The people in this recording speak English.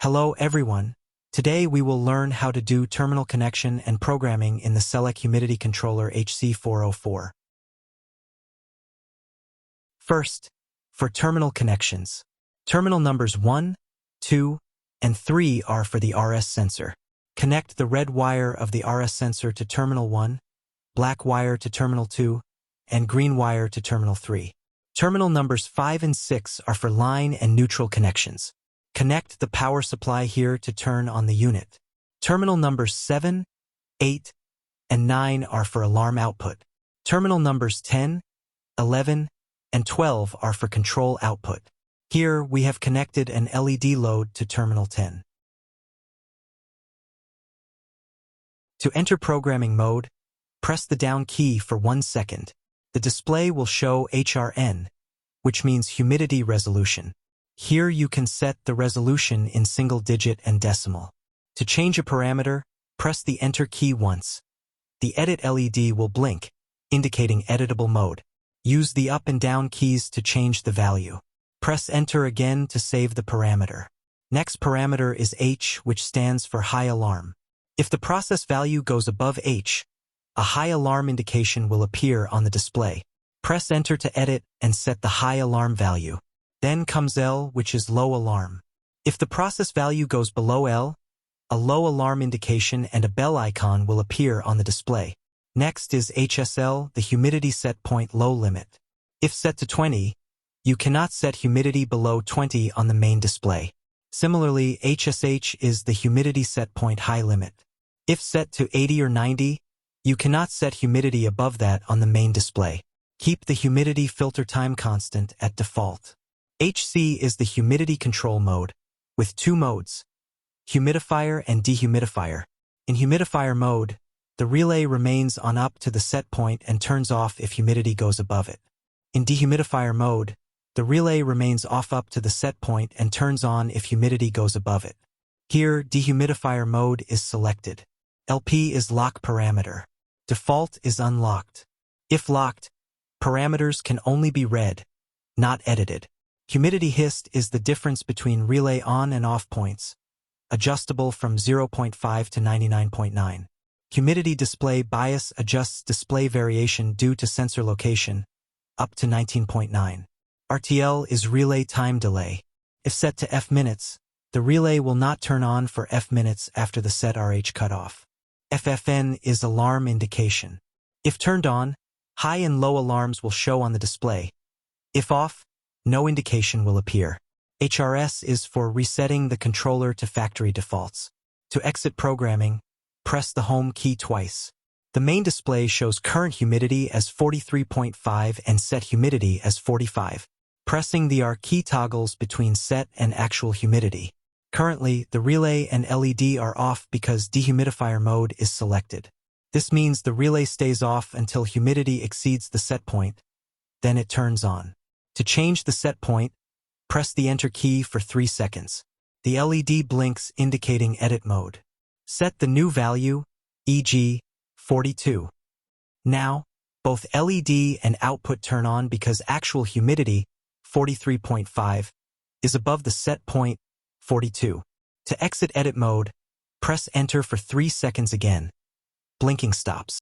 Hello everyone. Today we will learn how to do terminal connection and programming in the Selec Humidity Controller HC404. First, for terminal connections. Terminal numbers 1, 2, and 3 are for the RS sensor. Connect the red wire of the RS sensor to terminal 1, black wire to terminal 2, and green wire to terminal 3. Terminal numbers 5 and 6 are for line and neutral connections. Connect the power supply here to turn on the unit. Terminal numbers 7, 8, and 9 are for alarm output. Terminal numbers 10, 11, and 12 are for control output. Here we have connected an LED load to terminal 10. To enter programming mode, press the down key for 1 second. The display will show HRN, which means humidity resolution. Here you can set the resolution in single digit and decimal. To change a parameter, press the Enter key once. The Edit LED will blink, indicating editable mode. Use the up and down keys to change the value. Press Enter again to save the parameter. Next parameter is H, which stands for high alarm. If the process value goes above H, a high alarm indication will appear on the display. Press Enter to edit and set the high alarm value. Then comes L, which is low alarm. If the process value goes below L, a low alarm indication and a bell icon will appear on the display. Next is HSL, the humidity set point low limit. If set to 20, you cannot set humidity below 20 on the main display. Similarly, HSH is the humidity set point high limit. If set to 80 or 90, you cannot set humidity above that on the main display. Keep the humidity filter time constant at default. HC is the humidity control mode, with 2 modes, Humidifier and Dehumidifier. In Humidifier mode, the relay remains on up to the set point and turns off if humidity goes above it. In Dehumidifier mode, the relay remains off up to the set point and turns on if humidity goes above it. Here, Dehumidifier mode is selected. LP is lock parameter. Default is unlocked. If locked, parameters can only be read, not edited. Humidity hist is the difference between relay on and off points, adjustable from 0.5 to 99.9. Humidity display bias adjusts display variation due to sensor location, up to 19.9. RTL is relay time delay. If set to F minutes, the relay will not turn on for F minutes after the set RH cutoff. FFN is alarm indication. If turned on, high and low alarms will show on the display. If off, no indication will appear. HRS is for resetting the controller to factory defaults. To exit programming, press the Home key twice. The main display shows current humidity as 43.5 and set humidity as 45. Pressing the R key toggles between set and actual humidity. Currently, the relay and LED are off because dehumidifier mode is selected. This means the relay stays off until humidity exceeds the set point, then it turns on. To change the set point, press the Enter key for 3 seconds. The LED blinks indicating edit mode. Set the new value, e.g., 42. Now, both LED and output turn on because actual humidity, 43.5, is above the set point, 42. To exit edit mode, press Enter for 3 seconds again. Blinking stops.